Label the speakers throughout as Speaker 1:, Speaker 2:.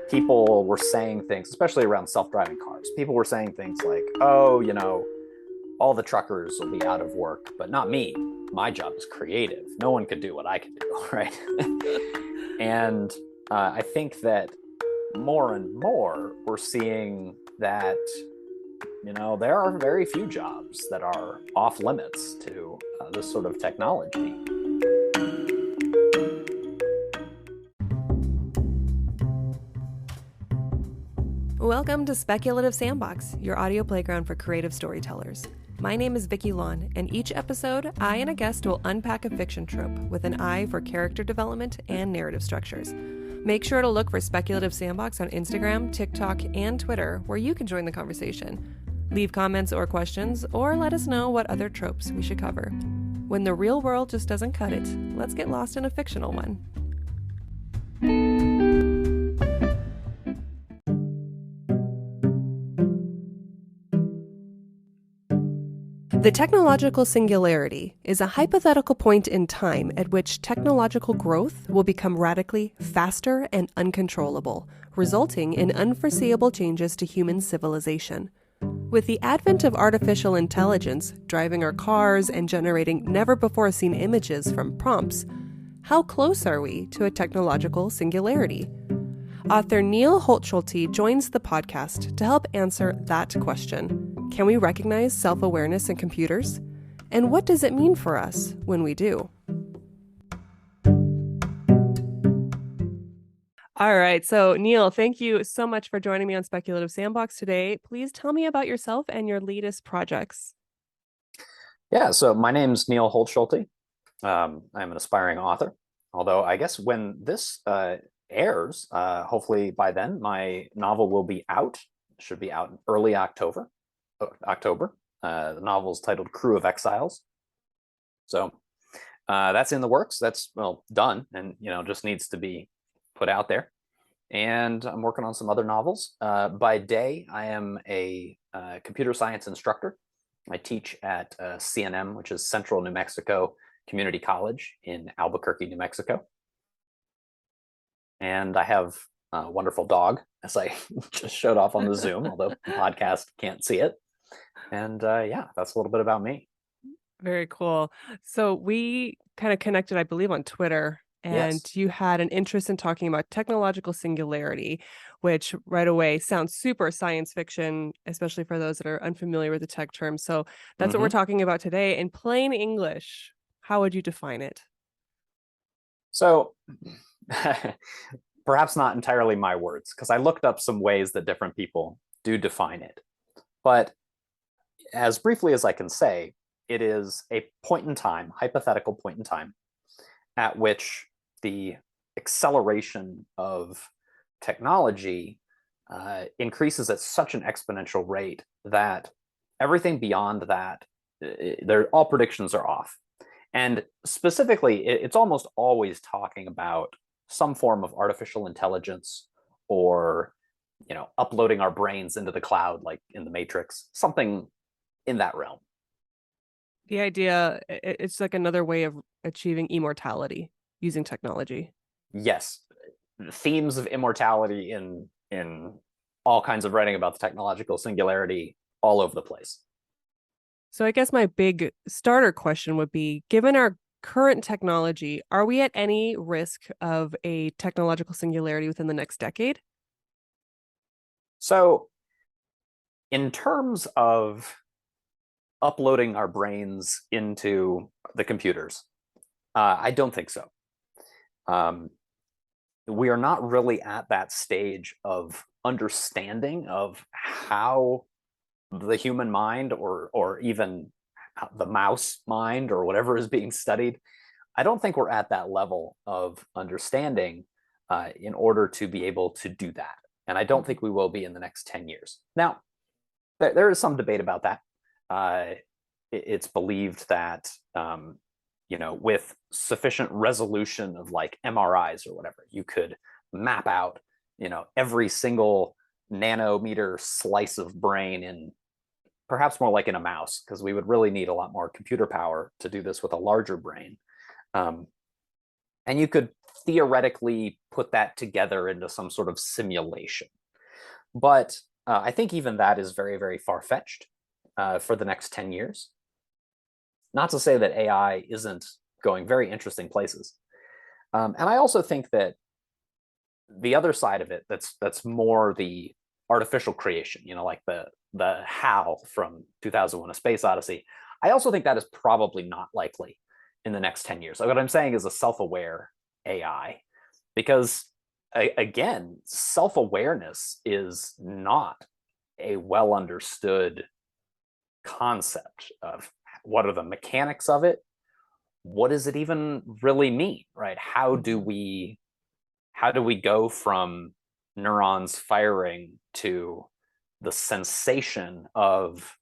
Speaker 1: people were saying things, especially around self-driving cars. People were saying things like, oh, all the truckers will be out of work, but not me. My job is creative. No one could do what I can do, right? And I think that more and more we're seeing that, there are very few jobs that are off limits to this sort of technology.
Speaker 2: Welcome to Speculative Sandbox, your audio playground for creative storytellers. My name is Vicky Lawn, and each episode, I and a guest will unpack a fiction trope with an eye for character development and narrative structures. Make sure to look for Speculative Sandbox on Instagram, TikTok, and Twitter, where you can join the conversation. Leave comments or questions, or let us know what other tropes we should cover. When the real world just doesn't cut it, let's get lost in a fictional one. The technological singularity is a hypothetical point in time at which technological growth will become radically faster and uncontrollable, resulting in unforeseeable changes to human civilization. With the advent of artificial intelligence driving our cars and generating never-before-seen images from prompts, how close are we to a technological singularity? Author Neal Holtschulte joins the podcast to help answer that question. Can we recognize self-awareness in computers? And what does it mean for us when we do? All right. So, Neal, thank you so much for joining me on Speculative Sandbox today. Please tell me about yourself and your latest projects.
Speaker 1: Yeah, so my name's Neal Holtschulte. I'm an aspiring author, although I guess when this airs, hopefully by then, my novel will be out. It should be out in early October. The novel is titled Crew of Exiles. So that's in the works. That's, done and, just needs to be put out there. And I'm working on some other novels. By day, I am a computer science instructor. I teach at CNM, which is Central New Mexico Community College in Albuquerque, New Mexico. And I have a wonderful dog, as I just showed off on the Zoom, although the podcast can't see it. And that's a little bit about me.
Speaker 2: Very cool. So we kind of connected, I believe, on Twitter, and
Speaker 1: Yes.
Speaker 2: you had an interest in talking about technological singularity, which right away sounds super science fiction, especially for those that are unfamiliar with the tech term. So that's what we're talking about today. In plain English, how would you define it?
Speaker 1: So perhaps not entirely my words, because I looked up some ways that different people do define it. But as briefly as I can say, it is a point in time, hypothetical point in time, at which the acceleration of technology increases at such an exponential rate that everything beyond that, all predictions are off. And specifically, it's almost always talking about some form of artificial intelligence or, uploading our brains into the cloud, like in the Matrix, something in that realm.
Speaker 2: The idea, it's like another way of achieving immortality using technology.
Speaker 1: Yes, themes of immortality in all kinds of writing about the technological singularity all over the place.
Speaker 2: So I guess my big starter question would be, given our current technology, are we at any risk of a technological singularity within the next decade?
Speaker 1: So in terms of uploading our brains into the computers, I don't think so. We are not really at that stage of understanding of how the human mind or even the mouse mind or whatever is being studied. I don't think we're at that level of understanding in order to be able to do that. And I don't think we will be in the next 10 years. Now, there is some debate about that. It's believed that, with sufficient resolution of like MRIs or whatever, you could map out, every single nanometer slice of brain in perhaps more like in a mouse, because we would really need a lot more computer power to do this with a larger brain. And you could theoretically put that together into some sort of simulation. But I think even that is very, very far-fetched for the next 10 years. Not to say that AI isn't going very interesting places. And I also think that the other side of it, that's more the artificial creation, like the HAL from 2001: A Space Odyssey. I also think that is probably not likely in the next 10 years. Like what I'm saying is a self-aware AI, because again, self-awareness is not a well understood concept of what are the mechanics of it. What does it even really mean, right? How do we go from neurons firing to the sensation of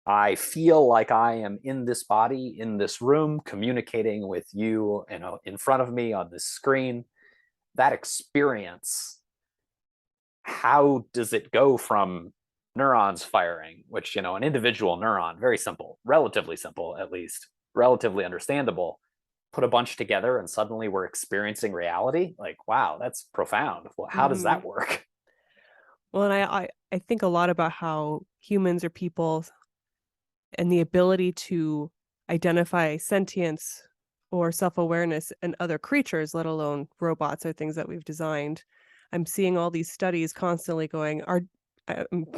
Speaker 1: I feel like I am in this body, in this room, communicating with you, in front of me on this screen? That experience, how does it go from neurons firing, which, an individual neuron, very simple, relatively simple, at least, relatively understandable, put a bunch together and suddenly we're experiencing reality? Like, wow, that's profound. Well, how does
Speaker 2: Hmm.
Speaker 1: that work?
Speaker 2: Well, and I think a lot about how humans or people and the ability to identify sentience or self-awareness in other creatures, let alone robots or things that we've designed. I'm seeing all these studies constantly going, I'm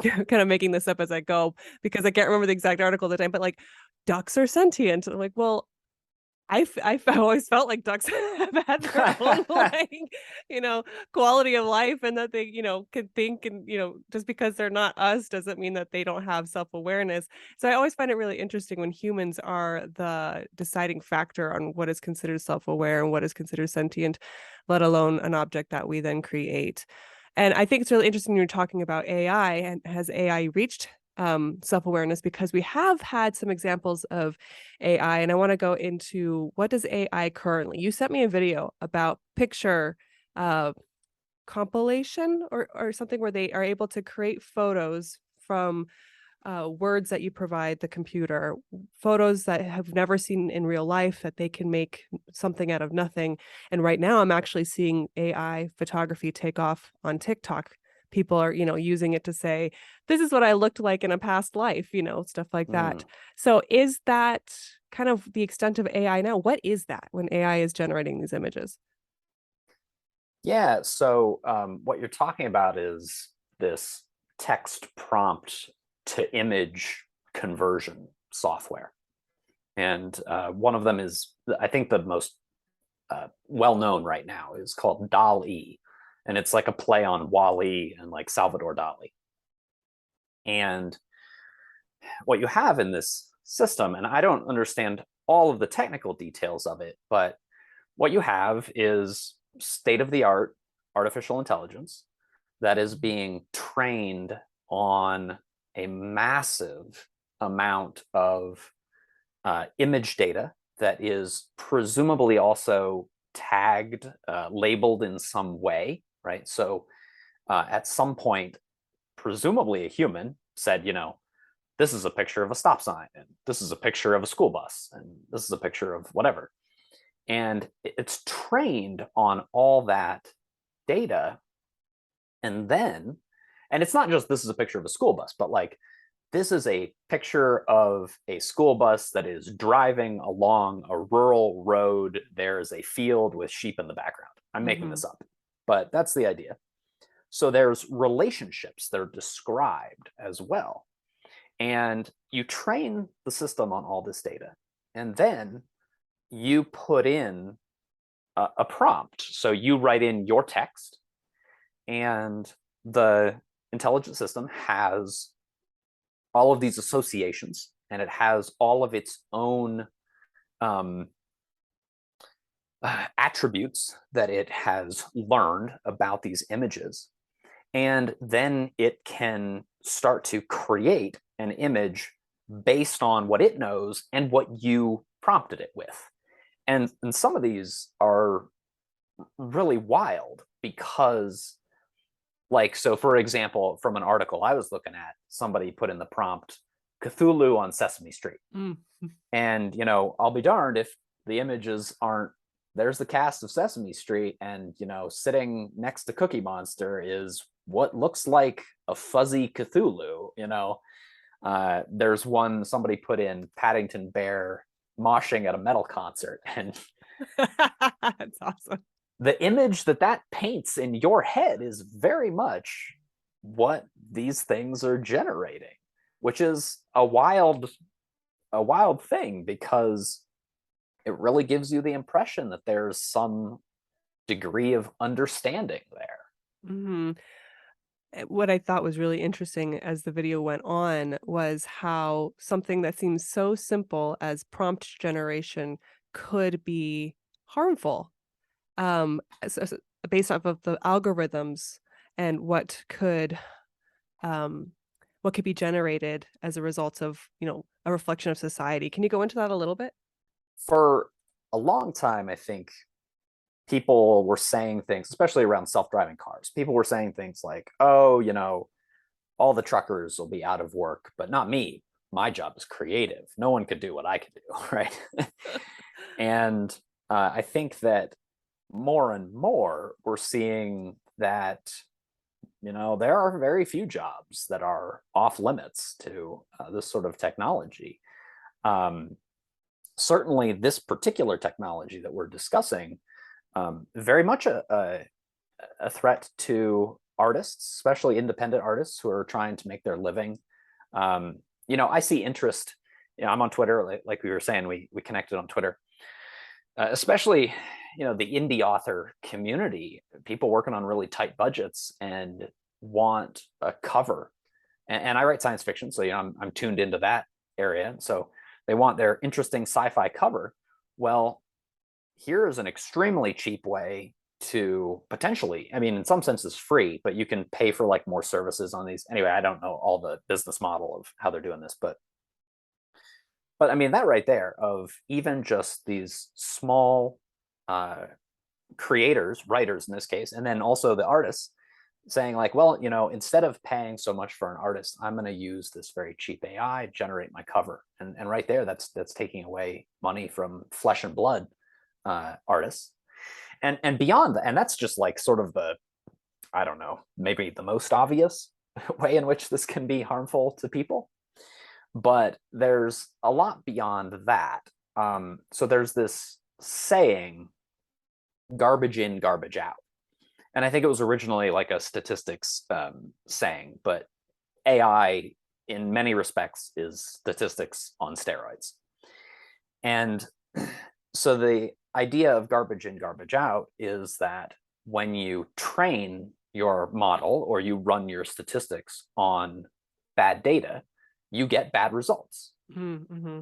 Speaker 2: kind of making this up as I go because I can't remember the exact article at the time, but like ducks are sentient. I'm like, well, I've always felt like ducks have had their own like, you know, quality of life and that they, can think and, just because they're not us doesn't mean that they don't have self-awareness. So I always find it really interesting when humans are the deciding factor on what is considered self-aware and what is considered sentient, let alone an object that we then create. And I think it's really interesting when you're talking about AI and has AI reached self-awareness, because we have had some examples of AI, and I want to go into what does AI currently. You sent me a video about picture uh, compilation or something where they are able to create photos from words that you provide the computer, photos that have never seen in real life that they can make something out of nothing. And right now, I'm actually seeing AI photography take off on TikTok. People are, using it to say, this is what I looked like in a past life, stuff like that.
Speaker 1: Mm.
Speaker 2: So is that kind of the extent of AI now? What is that when AI is generating these images?
Speaker 1: Yeah, so what you're talking about is this text prompt to image conversion software. And one of them is, I think the most well known right now is called DAL-E. And it's like a play on Wall-E and like Salvador Dali. And what you have in this system, and I don't understand all of the technical details of it, but what you have is state of the art artificial intelligence that is being trained on a massive amount of image data that is presumably also tagged, labeled in some way, right? So at some point, presumably a human said, this is a picture of a stop sign, and this is a picture of a school bus, and this is a picture of whatever. And it's trained on all that data. And then, and it's not just this is a picture of a school bus, but like this is a picture of a school bus that is driving along a rural road. There is a field with sheep in the background. I'm making
Speaker 2: Mm-hmm.
Speaker 1: this up, but that's the idea. So there's relationships that are described as well. And you train the system on all this data. And then you put in a prompt. So you write in your text, and the intelligent system has all of these associations, and it has all of its own um, attributes that it has learned about these images. And then it can start to create an image based on what it knows and what you prompted it with. And some of these are really wild because, like, so for example, from an article I was looking at, somebody put in the prompt Cthulhu on Sesame Street.
Speaker 2: Mm.
Speaker 1: And, I'll be darned if the images aren't there's the cast of Sesame Street, and sitting next to Cookie Monster is what looks like a fuzzy Cthulhu. There's one somebody put in Paddington Bear moshing at a metal concert, and
Speaker 2: That's awesome.
Speaker 1: the image that paints in your head is very much what these things are generating, which is a wild thing, because it really gives you the impression that there's some degree of understanding there.
Speaker 2: Hmm. What I thought was really interesting as the video went on was how something that seems so simple as prompt generation could be harmful, based off of the algorithms and um, what could be generated as a result of, a reflection of society. Can you go into that a little bit?
Speaker 1: For a long time, I think people were saying things, especially around self-driving cars. People were saying things like, "Oh, all the truckers will be out of work, but not me. My job is creative. No one could do what I could do," right? And I think that more and more we're seeing that there are very few jobs that are off limits to this sort of technology. Um, Certainly, this particular technology that we're discussing, very much a threat to artists, especially independent artists who are trying to make their living. I see interest. I'm on Twitter, like we were saying, we connected on Twitter, especially the indie author community, people working on really tight budgets and want a cover. And I write science fiction, so I'm tuned into that area. So they want their interesting sci-fi cover. Well, here is an extremely cheap way to potentially, I mean, in some senses free, but you can pay for like more services on these. Anyway, I don't know all the business model of how they're doing this, but I mean, that right there, of even just these small uh, creators, writers in this case, and then also the artists saying like, well, instead of paying so much for an artist, I'm going to use this very cheap AI, generate my cover. And right there, that's taking away money from flesh and blood artists. And beyond that, and that's just like sort of the, I don't know, maybe the most obvious way in which this can be harmful to people. But there's a lot beyond that. So there's this saying, garbage in, garbage out. And I think it was originally like a statistics saying, but AI in many respects is statistics on steroids. And so the idea of garbage in, garbage out is that when you train your model or you run your statistics on bad data, you get bad results.
Speaker 2: Mm-hmm.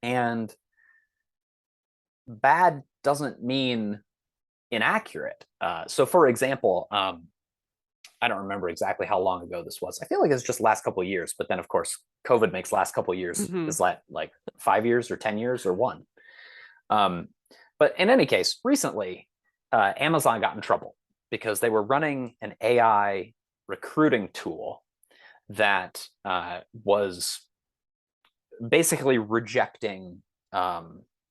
Speaker 1: And bad doesn't mean inaccurate. So, for example, I don't remember exactly how long ago this was. I feel like it's just last couple of years, but then of course COVID makes last couple of years
Speaker 2: Mm-hmm.
Speaker 1: is like 5 years or 10 years or one. Um, but in any case, recently Amazon got in trouble because they were running an AI recruiting tool that was basically rejecting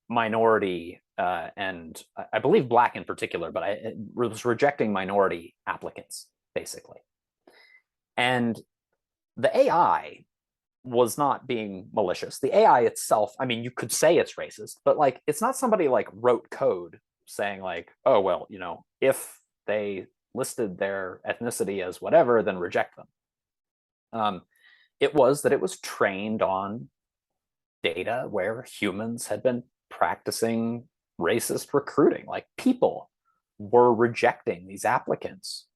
Speaker 1: minority and I believe Black in particular, but it was rejecting minority applicants basically. And the AI was not being malicious. The AI itself, I mean, you could say it's racist, but like it's not somebody like wrote code saying like, oh well, if they listed their ethnicity as whatever, then reject them. It was that it was trained on data where humans had been practicing racist recruiting. Like people were rejecting these applicants,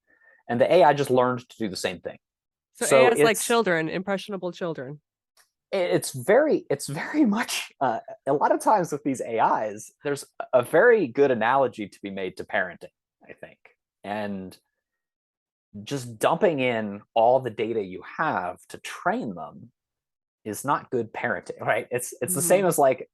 Speaker 1: and the AI just learned to do the same thing.
Speaker 2: So AI
Speaker 1: So
Speaker 2: is like children, impressionable children.
Speaker 1: it's very much a lot of times with these AIs, there's a very good analogy to be made to parenting, I think, and just dumping in all the data you have to train them is not good parenting, right? It's the
Speaker 2: Mm-hmm.
Speaker 1: same as like,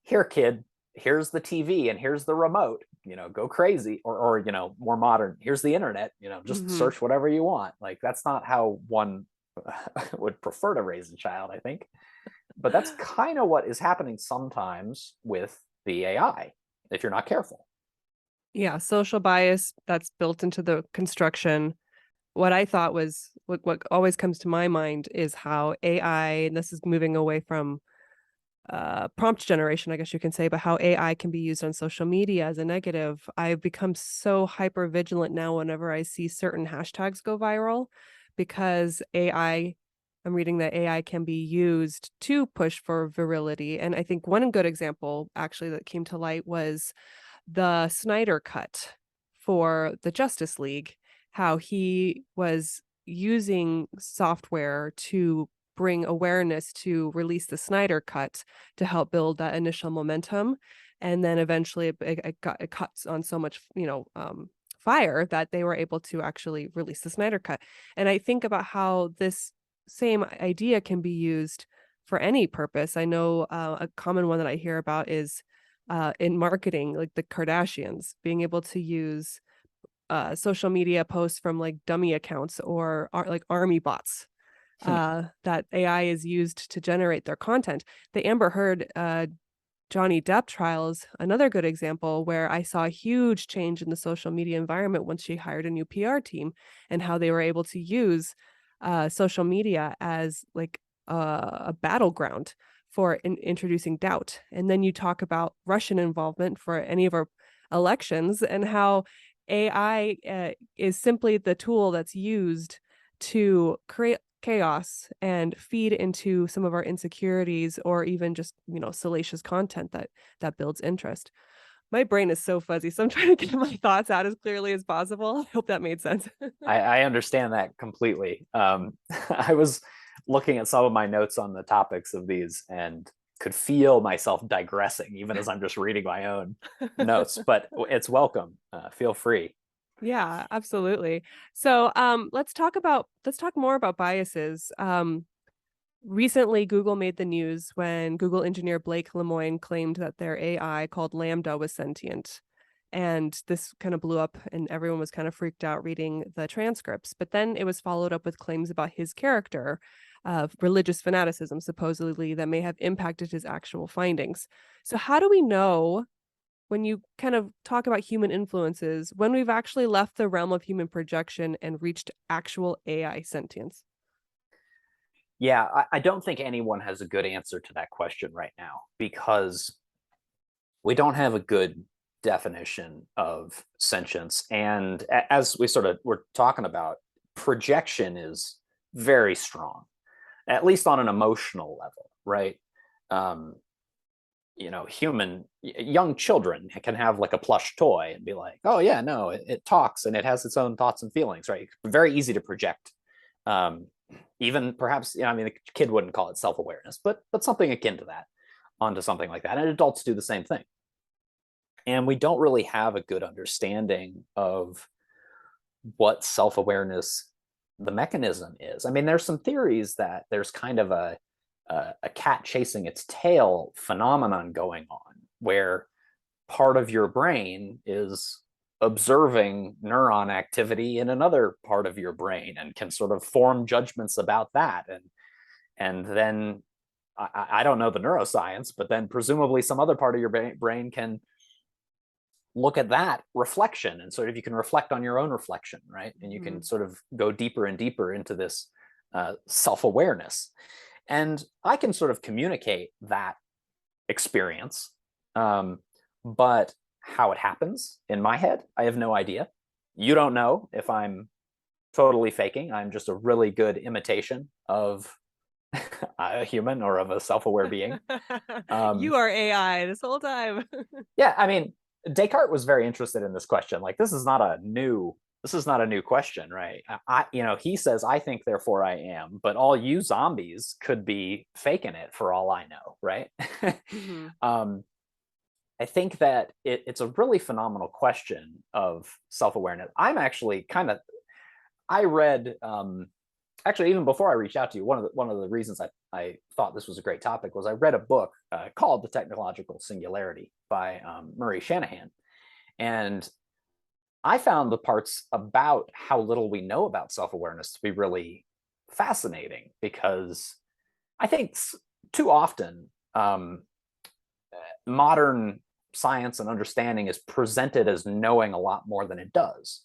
Speaker 1: here, kid, here's the TV and here's the remote, go crazy, or more modern, here's the internet, just
Speaker 2: Mm-hmm.
Speaker 1: search whatever you want. Like that's not how one would prefer to raise a child, I think. But that's kind of what is happening sometimes with the AI if you're not careful.
Speaker 2: Yeah, social bias that's built into the construction. What I thought was what always comes to my mind is how AI, and this is moving away from prompt generation, I guess you can say, but how AI can be used on social media as a negative. I've become so hyper vigilant now whenever I see certain hashtags go viral because I'm reading that AI can be used to push for virility. And I think one good example actually that came to light was the Snyder Cut for the Justice League, how he was using software to bring awareness to release the Snyder Cut to help build that initial momentum. And then eventually it caught on so much, fire that they were able to actually release the Snyder Cut. And I think about how this same idea can be used for any purpose. I know a common one that I hear about is in marketing, like the Kardashians being able to use social media posts from like dummy accounts or like army bots that AI is used to generate their content. The Amber Heard Johnny Depp trials, another good example where I saw a huge change in the social media environment once she hired a new PR team and how they were able to use social media as like a battleground for introducing doubt. And then you talk about Russian involvement for any of our elections and how AI is simply the tool that's used to create chaos and feed into some of our insecurities or even just salacious content that builds interest. My brain is so fuzzy, so I'm trying to get my thoughts out as clearly as possible. I hope that made sense.
Speaker 1: I understand that completely. I was looking at some of my notes on the topics of these and could feel myself digressing even as I'm just reading my own notes, but it's welcome. Feel free.
Speaker 2: Yeah, absolutely. So let's talk more about biases. Recently, Google made the news when Google engineer Blake Lemoine claimed that their AI called Lambda was sentient. And this kind of blew up, and everyone was kind of freaked out reading the transcripts. But then it was followed up with claims about his character of religious fanaticism, supposedly, that may have impacted his actual findings. So, how do we know when you kind of talk about human influences when we've actually left the realm of human projection and reached actual AI sentience?
Speaker 1: Yeah, I don't think anyone has a good answer to that question right now because we don't have a good definition of sentience. And as we sort of were talking about, projection is very strong, at least on an emotional level, right? Um, young children can have like a plush toy and be like, oh yeah, no, it talks and it has its own thoughts and feelings, right? Very easy to project. Um, Even perhaps, I mean, the kid wouldn't call it self-awareness, but something akin to that onto something like that. And adults do the same thing. And we don't really have a good understanding of what self-awareness, the mechanism is. I mean, there's some theories that there's kind of a cat chasing its tail phenomenon going on where part of your brain is observing neuron activity in another part of your brain and can sort of form judgments about that. And then I don't know the neuroscience, but then presumably some other part of your brain can look at that reflection and sort of you can reflect on your own reflection, right? And you can
Speaker 2: Mhm.
Speaker 1: sort of go deeper and deeper into this self-awareness. And I can sort of communicate that experience, but how it happens in my head, I have no idea. You don't know if I'm totally faking. I'm just a really good imitation of a human or of a self-aware being.
Speaker 2: You
Speaker 1: Um,
Speaker 2: are AI this whole time.
Speaker 1: yeah, I mean, Descartes was very interested in this question. Like, this is not a new question, right? He says, "I think, therefore I am," but all you zombies could be faking it for all I know, right?
Speaker 2: Mhm.
Speaker 1: um, I think that it's a really phenomenal question of self-awareness. I'm actually kind of I read actually even before I reached out to you, one of the reasons I thought this was a great topic was I read a book called The Technological Singularity by Murray Shanahan, and I found the parts about how little we know about self-awareness to be really fascinating because I think too often modern science and understanding is presented as knowing a lot more than it does.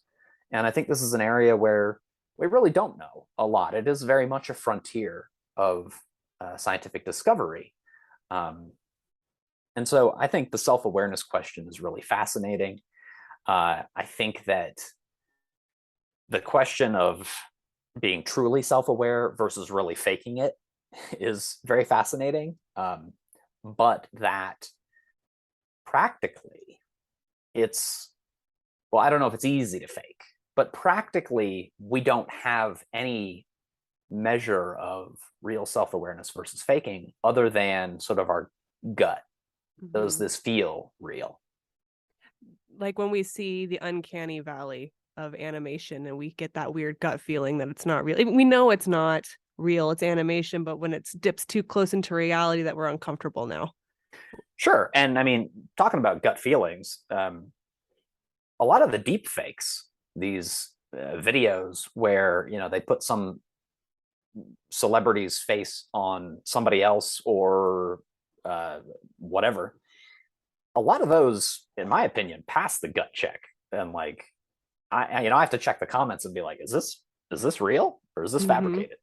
Speaker 1: And I think this is an area where we really don't know a lot. It is very much a frontier of scientific discovery. Um, and so I think the self awareness question is really fascinating. I think that the question of being truly self aware versus really faking it is very fascinating. But that practically, it's, well, I don't know if it's easy to fake, but practically, we don't have any measure of real self awareness versus faking other than sort of our gut. Does
Speaker 2: Mhm.
Speaker 1: this feel real?
Speaker 2: Like when we see the uncanny valley of animation and we get that weird gut feeling that it's not real. We know it's not real, it's animation, but when it dips too close into reality that we're uncomfortable now.
Speaker 1: Sure. And I mean, talking about gut feelings, a lot of the deep fakes, these videos where, they put some celebrity's face on somebody else or uh, whatever, a lot of those, in my opinion, pass the gut check. And like, I have to check the comments and be like, is this real or is this
Speaker 2: Mm-hmm.
Speaker 1: fabricated?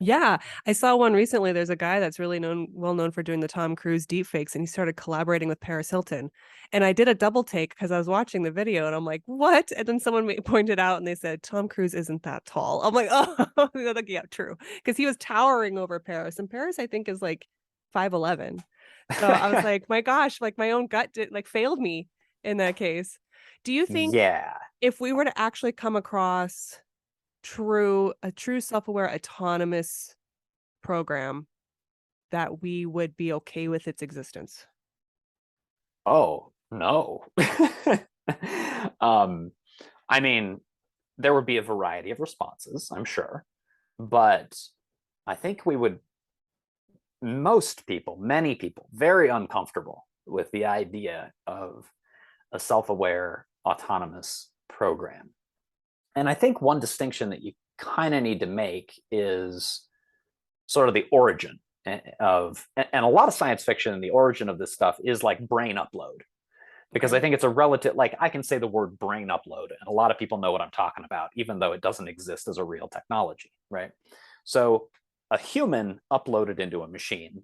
Speaker 2: Yeah, I saw one recently. There's a guy that's really well known for doing the Tom Cruise deepfakes, and he started collaborating with Paris Hilton. And I did a double take because I was watching the video, and I'm like, "What?" And then someone pointed out, and they said Tom Cruise isn't that tall. I'm like, "Oh, like, yeah, true," because he was towering over Paris, and Paris I think is like 5'11". So I was like, "My gosh!" Like my own gut did like failed me in that case. Do you think
Speaker 1: Yeah.
Speaker 2: if we were to actually come across a true self-aware autonomous program that we would be okay with its existence?
Speaker 1: Oh no. um, I mean, there would be a variety of responses, I'm sure, but I think we would, most people, many people, very uncomfortable with the idea of a self aware, autonomous program. And I think one distinction that you kind of need to make is sort of the origin of, and a lot of science fiction, the origin of this stuff is like brain upload. Because I
Speaker 2: Okay.
Speaker 1: think it's a relative, like I can say the word brain upload, and a lot of people know what I'm talking about, even though it doesn't exist as a real technology, right? So a human uploaded into a machine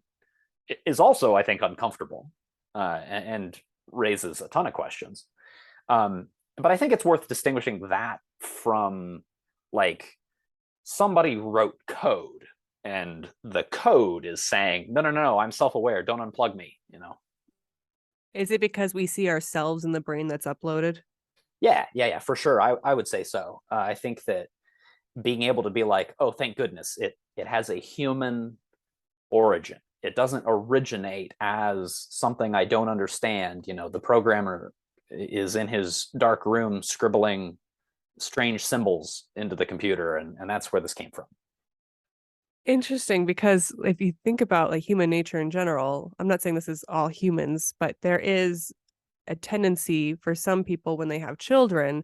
Speaker 1: is also, I think, uncomfortable and raises a ton of questions. But I think it's worth distinguishing that from like somebody wrote code and the code is saying, no, no, no, I'm self aware, don't unplug me.
Speaker 2: Is it because we see ourselves in the brain that's uploaded?
Speaker 1: Yeah, yeah, yeah, for sure. I would say so. I think that being able to be like, oh, thank goodness, it has a human origin. It doesn't originate as something I don't understand. The programmer is in his dark room scribbling strange symbols into the computer, and that's where this came from.
Speaker 2: Interesting, because if you think about like human nature in general, I'm not saying this is all humans, but there is a tendency for some people when they have children,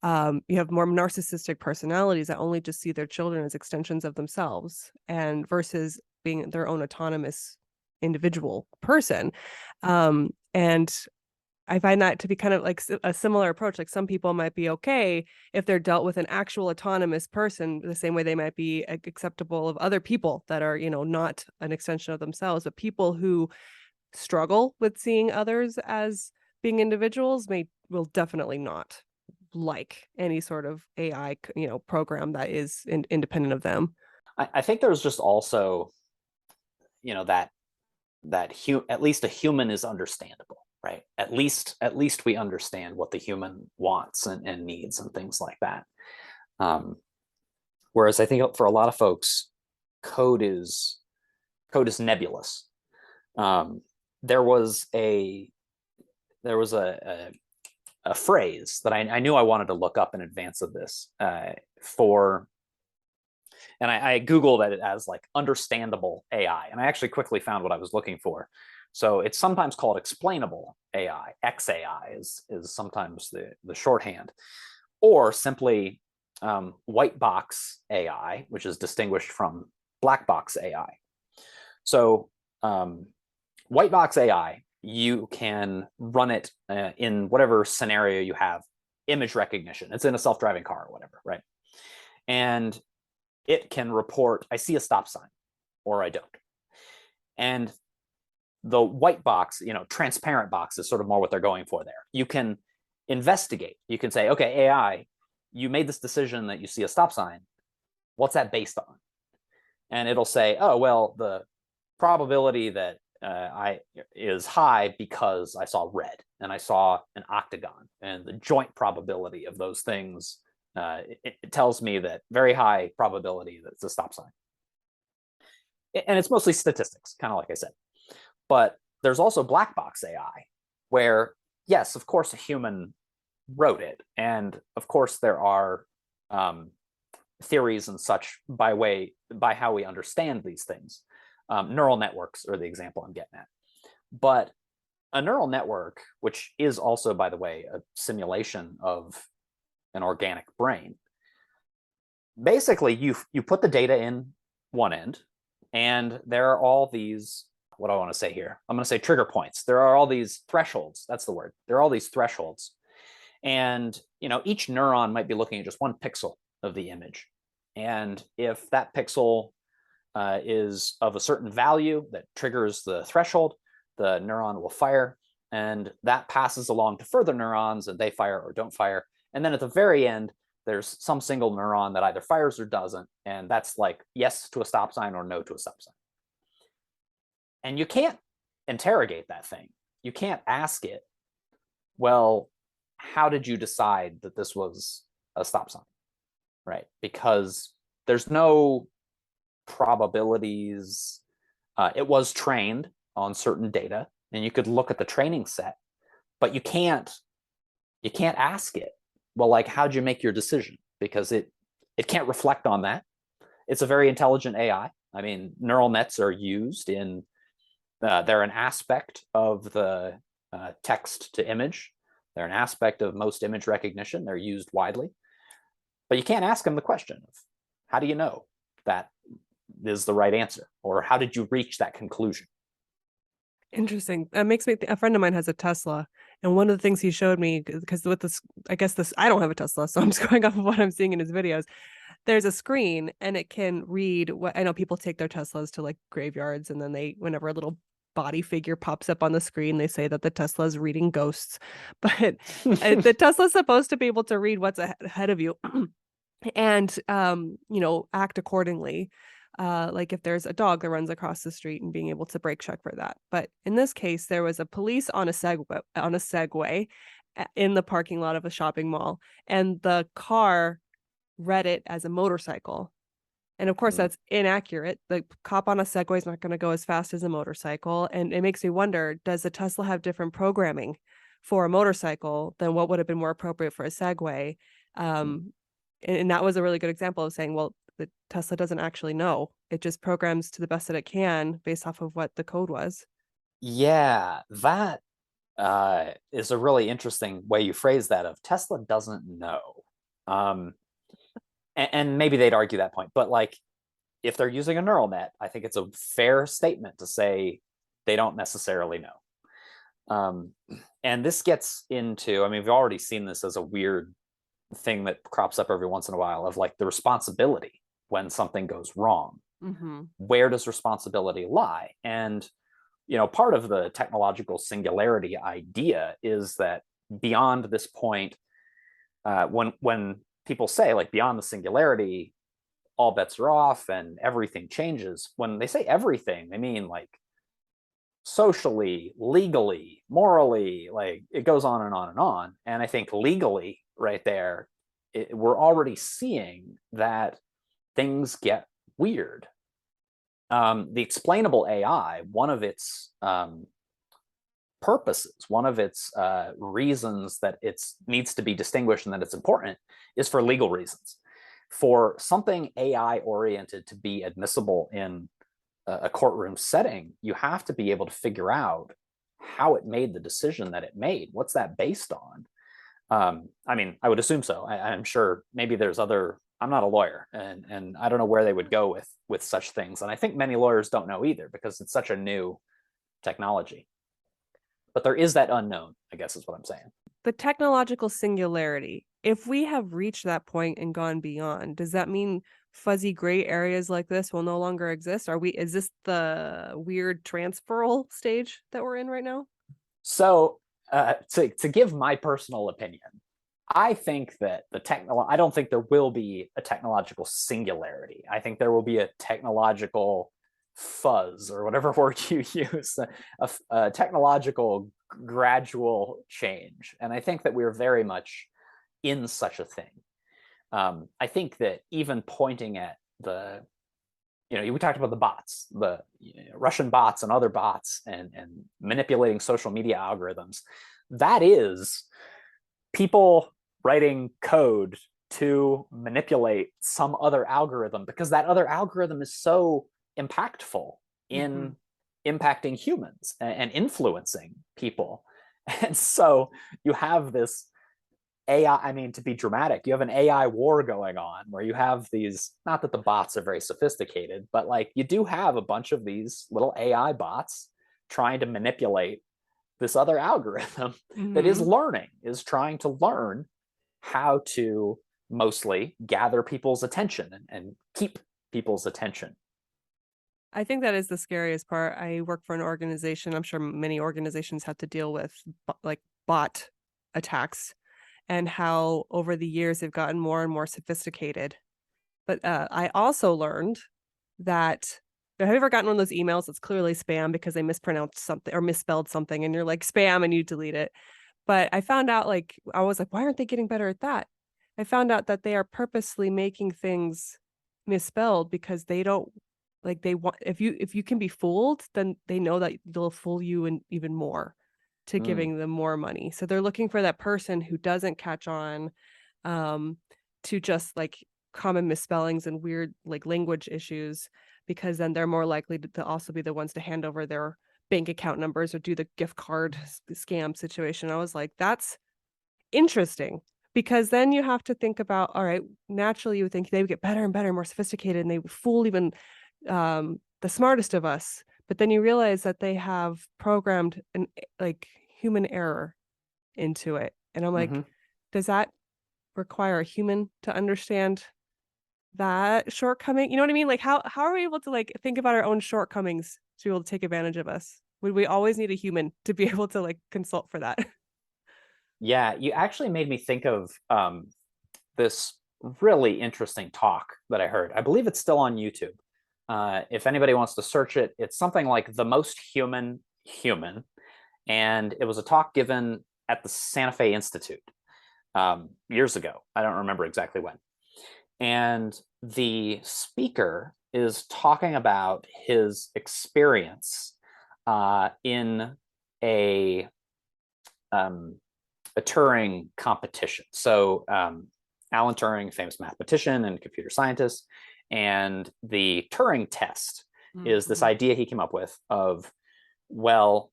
Speaker 2: you have more narcissistic personalities that only just see their children as extensions of themselves and versus being their own autonomous individual person. And I find that to be kind of like a similar approach. Like some people might be okay if they're dealt with an actual autonomous person, the same way they might be acceptable of other people that are, not an extension of themselves. But people who struggle with seeing others as being individuals will definitely not like any sort of AI, program that is independent of them.
Speaker 1: I think there's just also, that at least a human is understandable, right? At least we understand what the human wants and needs and things like that. Um, Whereas I think for a lot of folks, code is code is nebulous. Um, there was a there was a phrase that I knew I wanted to look up in advance of this and I Googled it as like understandable AI, and I actually quickly found what I was looking for. So it's sometimes called explainable AI. XAI is sometimes the shorthand, or simply white box AI, which is distinguished from black box AI. So white box AI you can run it in whatever scenario you have, image recognition. It's in a self-driving car or whatever, right? And it can report, I see a stop sign or I don't. And the white box, transparent box is sort of more what they're going for there. You can investigate. You can say, okay, AI, you made this decision that you see a stop sign. What's that based on? And it'll say, oh, well, the probability that I is high because I saw red and I saw an octagon, and the joint probability of those things, it tells me that very high probability that it's a stop sign. And it's mostly statistics, kind of like I said. But there's also black box AI, where, yes, of course, a human wrote it. And of course, there are theories and such by how we understand these things. Neural networks are the example I'm getting at. But a neural network, which is also, by the way, a simulation of an organic brain, basically you put the data in one end, and there are all these, what do I want to say here? I'm going to say trigger points. There are all these thresholds. That's the word. There are all these thresholds. And each neuron might be looking at just one pixel of the image. And if that pixel is of a certain value that triggers the threshold, the neuron will fire, and that passes along to further neurons, and they fire or don't fire. And then at the very end, there's some single neuron that either fires or doesn't, and that's like yes to a stop sign or no to a stop sign. And you can't interrogate that thing. You can't ask it, well, how did you decide that this was a stop sign? Right? Because there's no probabilities. It was trained on certain data, and you could look at the training set, but you can't ask it, well, like, how'd you make your decision? Because it can't reflect on that. It's a very intelligent AI. I mean, neural nets are used in they're an aspect of the text to image. They're an aspect of most image recognition. They're used widely. But you can't ask them the question of, how do you know that is the right answer? Or how did you reach that conclusion?
Speaker 2: Interesting. That makes me a friend of mine has a Tesla, and one of the things he showed me, because with this, I guess this, I don't have a Tesla, so I'm just going off of what I'm seeing in his videos. There's a screen, and it can read what, I know people take their Teslas to like graveyards, and then whenever a little body figure pops up on the screen, they say that the Tesla is reading ghosts. But the Tesla's supposed to be able to read what's ahead of you and act accordingly. Like if there's a dog that runs across the street, and being able to brake check for that. But in this case, there was a police on a Segway in the parking lot of a shopping mall, and the car read it as a motorcycle. And of course, that's inaccurate. The cop on a Segway is not going to go as fast as a motorcycle. And it makes me wonder, does the Tesla have different programming for a motorcycle than what would have been more appropriate for a Segway? And that was a really good example of saying, well, the Tesla doesn't actually know. It just programs to the best that it can based off of what the code was.
Speaker 1: Yeah, that is a really interesting way you phrase that, of Tesla doesn't know. And maybe they'd argue that point, but like, if they're using a neural net, I think it's a fair statement to say they don't necessarily know. And this gets into, I mean, we've already seen this as a weird thing that crops up every once in a while, of like the responsibility when something goes wrong.
Speaker 2: Mm-hmm.
Speaker 1: Where does responsibility lie? And part of the technological singularity idea is that beyond this point, when people say like beyond the singularity, all bets are off and everything changes. When they say everything, they mean like socially, legally, morally, like it goes on and on and on. And I think legally, right there, we're already seeing that things get weird. The explainable AI, one of its purposes, one of its reasons that it needs to be distinguished and that it's important, is for legal reasons. For something AI oriented to be admissible in a courtroom setting, you have to be able to figure out how it made the decision that it made. What's that based on? I mean, I would assume so. I'm sure maybe there's other. I'm not a lawyer, and I don't know where they would go with such things. And I think many lawyers don't know either, because it's such a new technology. but there is that unknown, I guess is what I'm saying.
Speaker 2: The technological singularity, if we have reached that point and gone beyond, does that mean fuzzy gray areas like this will no longer exist? Is this the weird transferal stage that we're in right now?
Speaker 1: So to give my personal opinion, I think that I don't think there will be a technological singularity. I think there will be a technological fuzz, or whatever word you use, a technological gradual change. And I think that we're very much in such a thing. I think that even pointing at we talked about the bots, the Russian bots and other bots, and manipulating social media algorithms. That is people writing code to manipulate some other algorithm, because that other algorithm is so impactful in impacting humans and influencing people. And so you have this AI, I mean, to be dramatic, you have an AI war going on where you have these, not that the bots are very sophisticated, but like you do have a bunch of these little AI bots trying to manipulate this other algorithm that is trying to learn how to mostly gather people's attention and keep people's attention.
Speaker 2: I think that is the scariest part. I work for an organization. I'm sure many organizations have to deal with like bot attacks and how over the years they've gotten more and more sophisticated. But I also learned that, have you ever gotten one of those emails that's clearly spam because they mispronounced something or misspelled something and you're like spam and you delete it? But I found out, like, I was like, why aren't they getting better at that? I found out that they are purposely making things misspelled because they don't, like, they want, if you can be fooled, then they know that they'll fool you and even more to
Speaker 1: Mm.
Speaker 2: giving them more money. So they're looking for that person who doesn't catch on um to just like common misspellings and weird like language issues, because then they're more likely to also be the ones to hand over their bank account numbers or do the gift card scam situation. I was like, that's interesting, because then you have to think about, all right, naturally you would think they would get better and better, more sophisticated, and they would fool even the smartest of us. But then you realize that they have programmed an like human error into it. And I'm like,
Speaker 1: Mm-hmm.
Speaker 2: does that require a human to understand that shortcoming? You know what I mean? Like how are we able to like think about our own shortcomings to be able to take advantage of us? Would we always need a human to be able to like consult for that?
Speaker 1: Yeah, you actually made me think of this really interesting talk that I heard. I believe it's still on YouTube. If anybody wants to search it, it's something like The Most Human Human. And it was a talk given at the Santa Fe Institute years ago. I don't remember exactly when. And the speaker is talking about his experience in a um, a Turing competition. So Alan Turing, famous mathematician and computer scientist, and the Turing test is this idea he came up with of, well,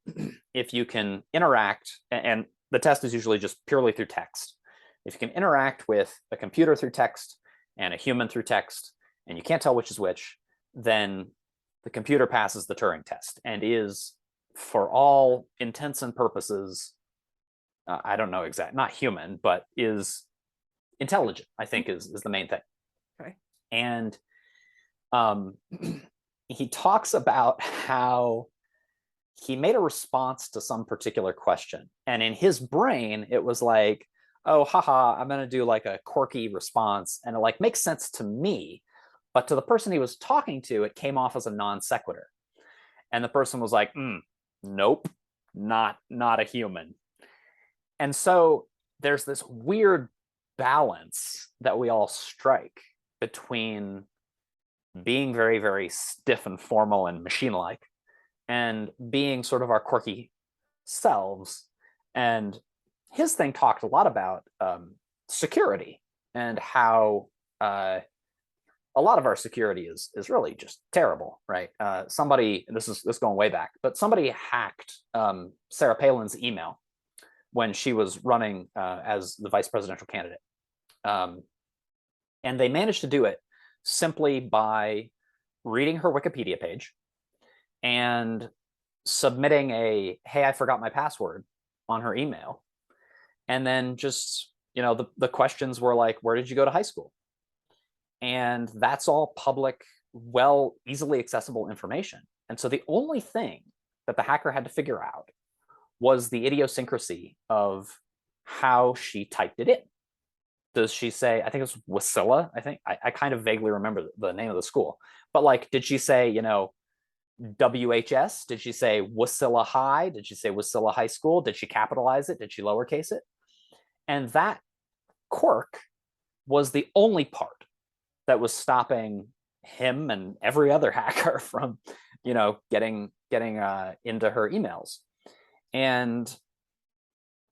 Speaker 1: if you can interact, and the test is usually just purely through text. If you can interact with a computer through text and a human through text, and you can't tell which is which, then the computer passes the Turing test and is, for all intents and purposes, I don't know exactly, not human, but is intelligent, I think is the main thing.
Speaker 2: Okay.
Speaker 1: And um, he talks about how he made a response to some particular question. And in his brain, it was like, oh, haha, I'm going to do like a quirky response. And it like makes sense to me. But to the person he was talking to, it came off as a non sequitur. And the person was like, nope, not a human. And so there's this weird balance that we all strike between being very, very stiff and formal and machine like and being sort of our quirky selves. And his thing talked a lot about security and how a lot of our security is really just terrible, right? Somebody, this is going way back, but somebody hacked Sarah Palin's email when she was running as the vice presidential candidate. And they managed to do it simply by reading her Wikipedia page and submitting a hey, I forgot my password on her email. And then just, the questions were like, where did you go to high school? And that's all public, well, easily accessible information. And so the only thing that the hacker had to figure out was the idiosyncrasy of how she typed it in. Does she say, I think it was Wasilla, I think. I kind of vaguely remember the name of the school. But like, did she say, WHS? Did she say Wasilla High? Did she say Wasilla High School? Did she capitalize it? Did she lowercase it? And that quirk was the only part that was stopping him and every other hacker from, getting into her emails. And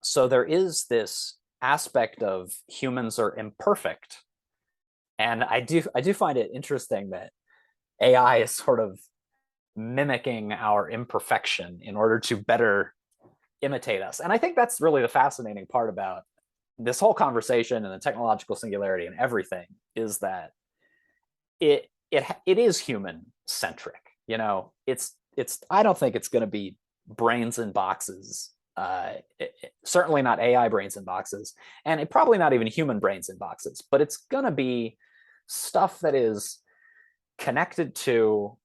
Speaker 1: so there is this aspect of humans are imperfect, and I do find it interesting that AI is sort of mimicking our imperfection in order to better imitate us. And I think that's really the fascinating part about this whole conversation and the technological singularity and everything, is that it is human centric. It's I don't think it's going to be brains in boxes. Certainly not AI brains in boxes, and probably not even human brains in boxes. But it's going to be stuff that is connected to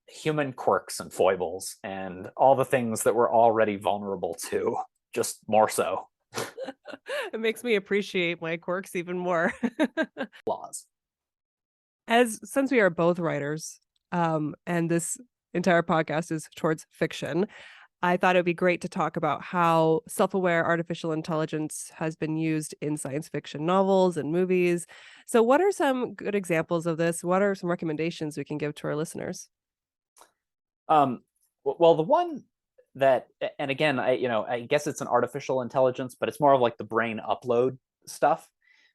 Speaker 1: human quirks and foibles and all the things that we're already vulnerable to, just more so.
Speaker 2: It makes me appreciate my quirks even more.
Speaker 1: Laws.
Speaker 2: Since we are both writers, and this entire podcast is towards fiction, I thought it'd be great to talk about how self-aware artificial intelligence has been used in science fiction novels and movies. So what are some good examples of this? What are some recommendations we can give to our listeners?
Speaker 1: Well, the one that, and again, I guess it's an artificial intelligence, but it's more of like the brain upload stuff.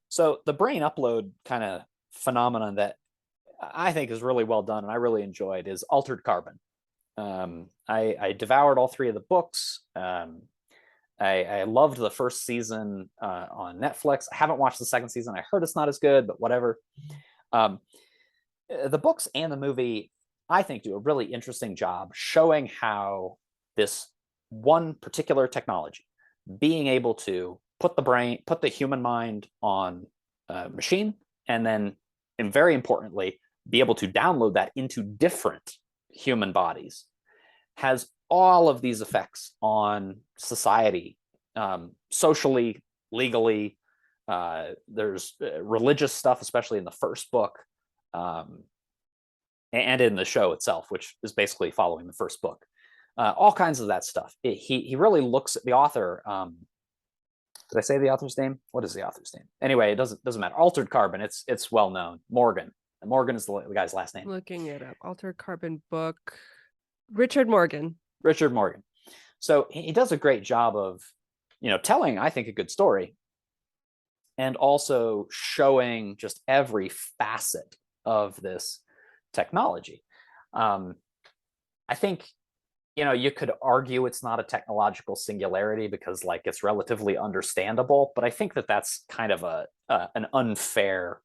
Speaker 1: So the brain upload kind of phenomenon that I think is really well done and I really enjoyed is Altered Carbon. I devoured all three of the books. I loved the first season on Netflix. I haven't watched the second season. I heard it's not as good, but whatever. Um, the books and the movie, I think, do a really interesting job showing how this one particular technology, being able to put the human mind on a machine, and then, and very importantly, be able to download that into different human bodies, has all of these effects on society, socially, legally. There's religious stuff, especially in the first book, um, and in the show itself, which is basically following the first book. All kinds of that stuff. He really looks at the author. Did I say the author's name? What is the author's name? Anyway, it doesn't matter. Altered Carbon. It's well known. Morgan. Morgan is the guy's last name.
Speaker 2: Looking it up. Altered Carbon book. Richard Morgan.
Speaker 1: Richard Morgan. So he does a great job of, telling, I think, a good story, and also showing just every facet of this technology. I think, you could argue it's not a technological singularity because, like, it's relatively understandable, but I think that that's kind of an unfair,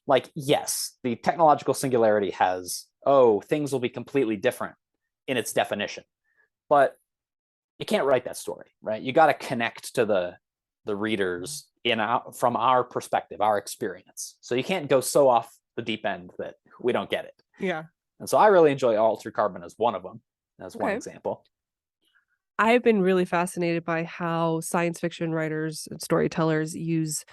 Speaker 1: like, yes, the technological singularity has, things will be completely different in its definition, but you can't write that story, right? You got to connect to the readers from our perspective, our experience. So you can't go so off the deep end that we don't get it.
Speaker 2: Yeah.
Speaker 1: And so I really enjoy Altered Carbon as one of them, as one example.
Speaker 2: I've been really fascinated by how science fiction writers and storytellers use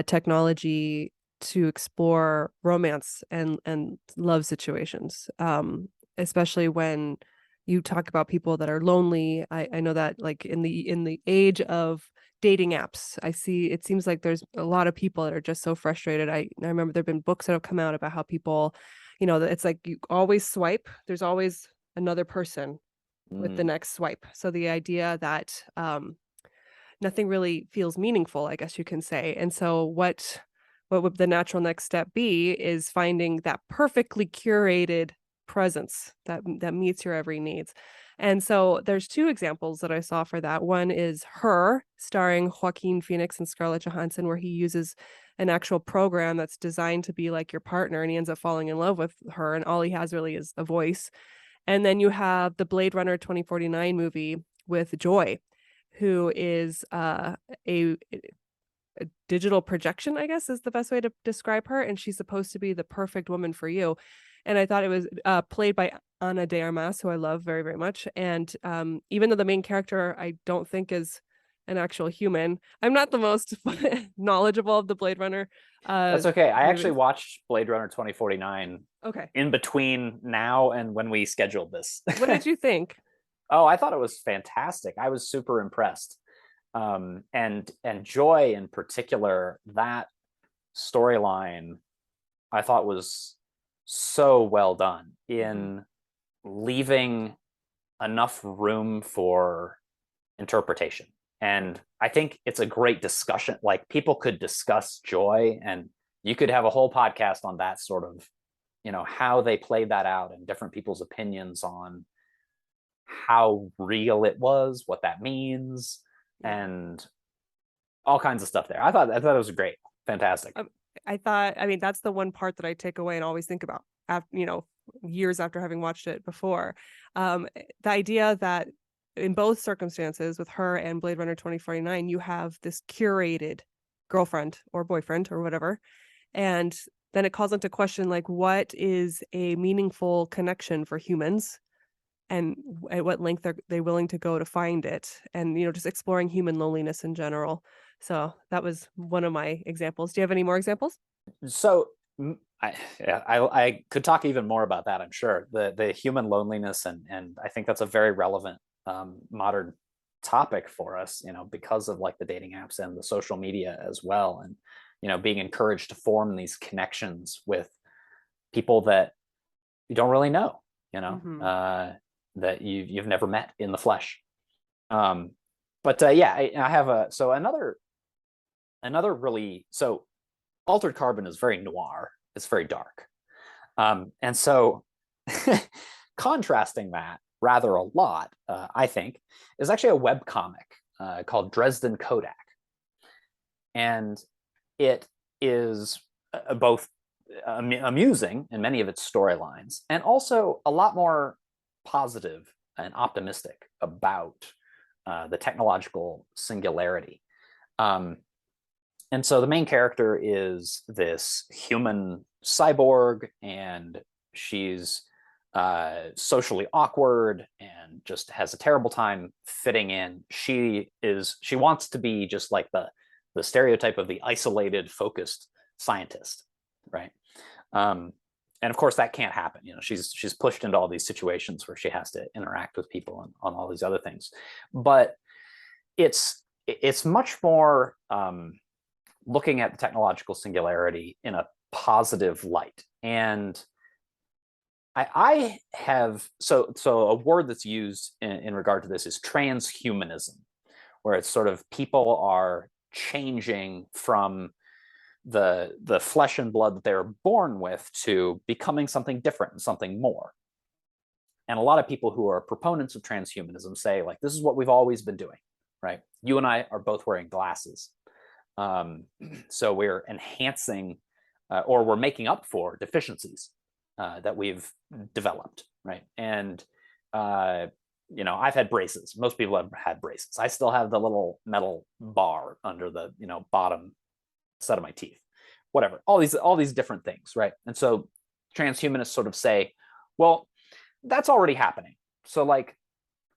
Speaker 2: technology to explore romance and love situations, especially when you talk about people that are lonely. I know that, like, in the age of dating apps, it seems like there's a lot of people that are just so frustrated. I remember there've been books that have come out about how people, it's like you always swipe. There's always another person with the next swipe. So the idea that nothing really feels meaningful, I guess you can say. And so what would the natural next step be is finding that perfectly curated presence that meets your every needs. And so there's two examples that I saw for that. One is Her, starring Joaquin Phoenix and Scarlett Johansson, where he uses an actual program that's designed to be like your partner, and he ends up falling in love with her, and all he has really is a voice. And then you have the Blade Runner 2049 movie with Joy, who is a digital projection, I guess is the best way to describe her. And she's supposed to be the perfect woman for you. And I thought it was played by Ana de Armas, who I love very, very much. And even though the main character I don't think is an actual human, I'm not the most knowledgeable of the Blade Runner
Speaker 1: That's okay. I actually
Speaker 2: movies.
Speaker 1: watched Blade Runner 2049
Speaker 2: Okay.
Speaker 1: in between now and when we scheduled this.
Speaker 2: What did you think?
Speaker 1: Oh, I thought it was fantastic. I was super impressed. And Joy in particular, that storyline I thought was so well done
Speaker 2: Mhm.
Speaker 1: in leaving enough room for interpretation. And I think it's a great discussion. Like people could discuss Joy, and you could have a whole podcast on that sort of, how they played that out and different people's opinions on how real it was, what that means,
Speaker 2: Yeah.
Speaker 1: and all kinds of stuff there. I thought it was great, fantastic.
Speaker 2: Um, I thought, I mean, that's the one part that I take away and always think about after, years after having watched it before. The idea that in both circumstances with her and Blade Runner 2049, you have this curated girlfriend or boyfriend or whatever. And then it calls into question, like, what is a meaningful connection for humans? And at what length are they willing to go to find it? And, just exploring human loneliness in general. So that was one of my examples. Do you have any more examples?
Speaker 1: So I could talk even more about that. I'm sure the human loneliness, and I think that's a very relevant modern topic for us. Because of like the dating apps and the social media as well, and being encouraged to form these connections with people that you don't really know. You know
Speaker 2: Mhm.
Speaker 1: uh, that you've never met in the flesh. Um, but yeah, I have another really so Altered Carbon is very noir. It's very dark. And so contrasting that rather a lot, I think, is actually a web comic called Dresden Kodak. And it is both amusing in many of its storylines and also a lot more positive and optimistic about the technological singularity. Um, and so the main character is this human cyborg, and she's socially awkward and just has a terrible time fitting in. She wants to be just like the stereotype of the isolated, focused scientist, right? Um, and of course, that can't happen. She's pushed into all these situations where she has to interact with people and on all these other things. But it's much more looking at the technological singularity in a positive light. And I have so a word that's used in regard to this is transhumanism, where it's sort of people are changing from the flesh and blood that they're born with to becoming something different and something more. And a lot of people who are proponents of transhumanism say, like, this is what we've always been doing, right? You and I are both wearing glasses. Um, so we're enhancing or we're making up for deficiencies that we've developed, right? And I've had braces. Most people have had braces. I still have the little metal bar under the bottom set of my teeth. Whatever. All these different things, right? And so transhumanists sort of say, well, that's already happening. So like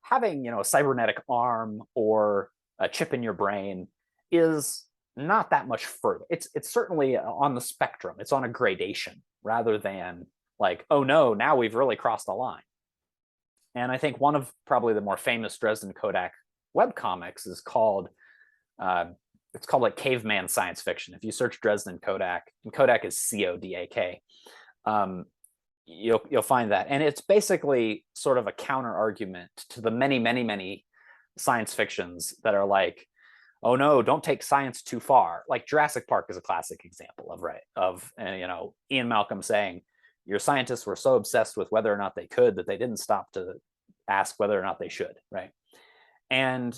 Speaker 1: having a cybernetic arm or a chip in your brain is not that much further. It's certainly on the spectrum. It's on a gradation rather than like, oh no, now we've really crossed the line. And I think one of probably the more famous Dresden Kodak web comics is called uh, it's called like caveman science fiction. If you search Dresden Kodak, and Kodak is Kodak, you'll find that, and it's basically sort of a counter argument to the many, many, many science fictions that are like, oh no, don't take science too far. Like Jurassic Park is a classic example of Ian Malcolm saying your scientists were so obsessed with whether or not they could that they didn't stop to ask whether or not they should, right? And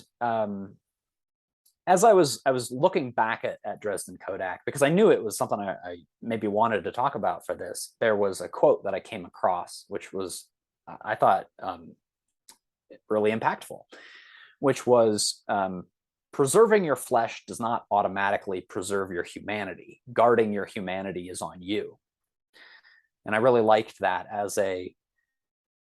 Speaker 1: as I was looking back at Dresden Kodak, because I knew it was something I maybe wanted to talk about for this, there was a quote that I came across, which was I thought really impactful, which was preserving your flesh does not automatically preserve your humanity. Guarding your humanity is on you. And I really liked that as a,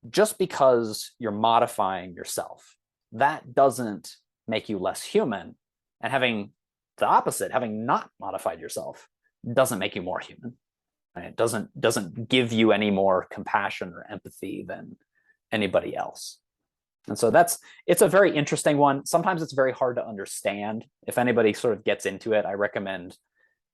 Speaker 1: just because you're modifying yourself, that doesn't make you less human. And having the opposite, having not modified yourself, doesn't make you more human. Right? It doesn't give you any more compassion or empathy than anybody else. And so it's a very interesting one. Sometimes it's very hard to understand. If anybody sort of gets into it, I recommend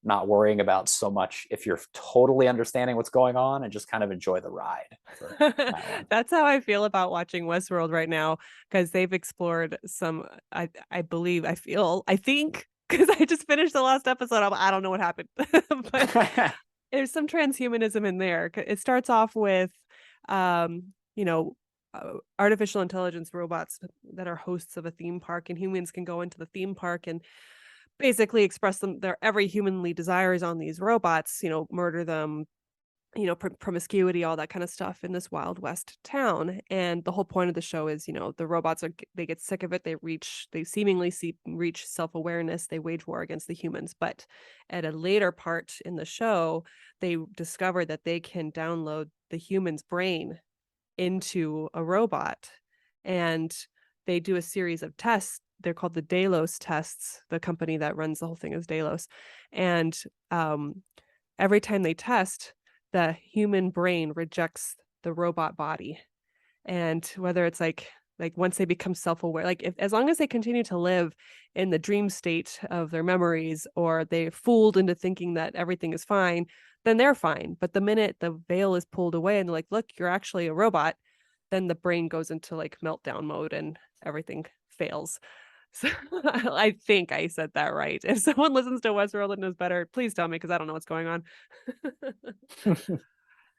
Speaker 1: not worrying about so much if you're totally understanding what's going on, and just kind of enjoy the ride for that one.
Speaker 2: That's how I feel about watching Westworld right now, because they've explored some, I believe, I think, because I just finished the last episode. I don't know what happened, but there's some transhumanism in there. It starts off with, you know, artificial intelligence robots that are hosts of a theme park, and humans can go into the theme park and basically express their every humanly desires on these robots, murder them, promiscuity, all that kind of stuff in this Wild West town. And the whole point of the show is, the robots they get sick of it. They seemingly reach self-awareness. They wage war against the humans. But at a later part in the show, they discover that they can download the human's brain into a robot, and they do a series of tests. They're called the Delos tests. The company that runs the whole thing is Delos. And every time they test, the human brain rejects the robot body. And whether it's like once they become self-aware, as long as they continue to live in the dream state of their memories, or they're fooled into thinking that everything is fine, then they're fine. But the minute the veil is pulled away and they're like, look, you're actually a robot, then the brain goes into meltdown mode and everything fails. So I think I said that right. If someone listens to Westworld and knows better, please tell me, because I don't know what's going on.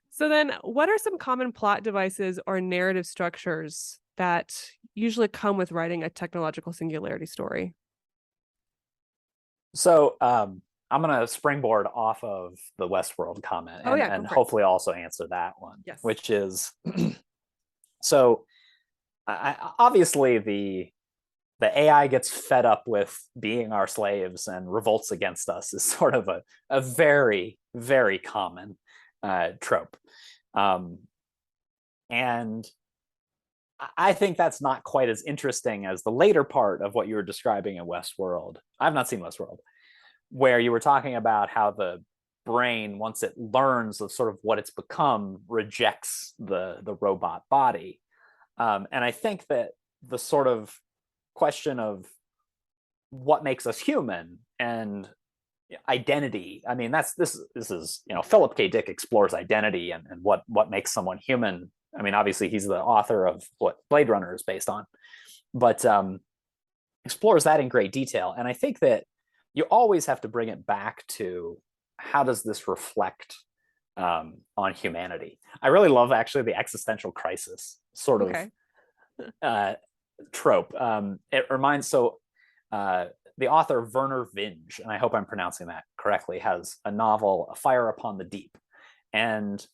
Speaker 2: So then, what are some common plot devices or narrative structures that usually come with writing a technological singularity story?
Speaker 1: So I'm going to springboard off of the Westworld comment,
Speaker 2: Oh yeah, go
Speaker 1: and
Speaker 2: for it.
Speaker 1: hopefully also answer that one,
Speaker 2: Yes.
Speaker 1: which is so obviously the AI gets fed up with being our slaves and revolts against us is sort of a very, very common trope. And I think that's not quite as interesting as the later part of what you were describing in Westworld. I've not seen Westworld, where you were talking about how the brain, once it learns of sort of what it's become, rejects the robot body. And I think that the sort of question of what makes us human and identity, I mean, this is, Philip K. Dick explores identity and what makes someone human. I mean, obviously he's the author of what Blade Runner is based on, but explores that in great detail. And I think that you always have to bring it back to, how does this reflect on humanity? I really love actually the existential crisis sort of trope. It reminds, the author Werner Vinge, and I hope I'm pronouncing that correctly, has a novel, A Fire Upon the Deep. And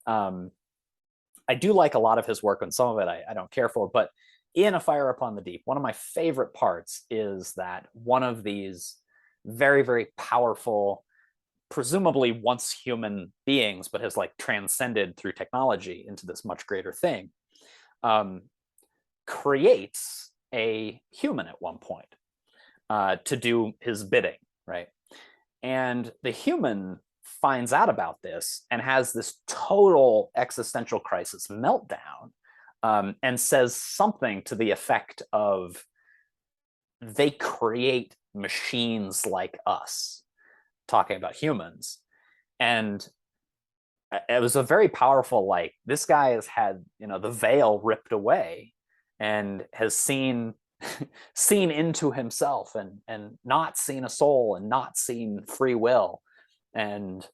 Speaker 1: I do like a lot of his work, and some of it I don't care for. But in A Fire Upon the Deep, one of my favorite parts is that one of these very, very powerful, presumably once human beings, but has transcended through technology into this much greater thing, creates a human at one point to do his bidding, right? And the human finds out about this and has this total existential crisis meltdown, and says something to the effect of, they create machines like us, talking about humans. And it was a very powerful, this guy has had, the veil ripped away and has seen into himself, and not seen a soul and not seen free will, and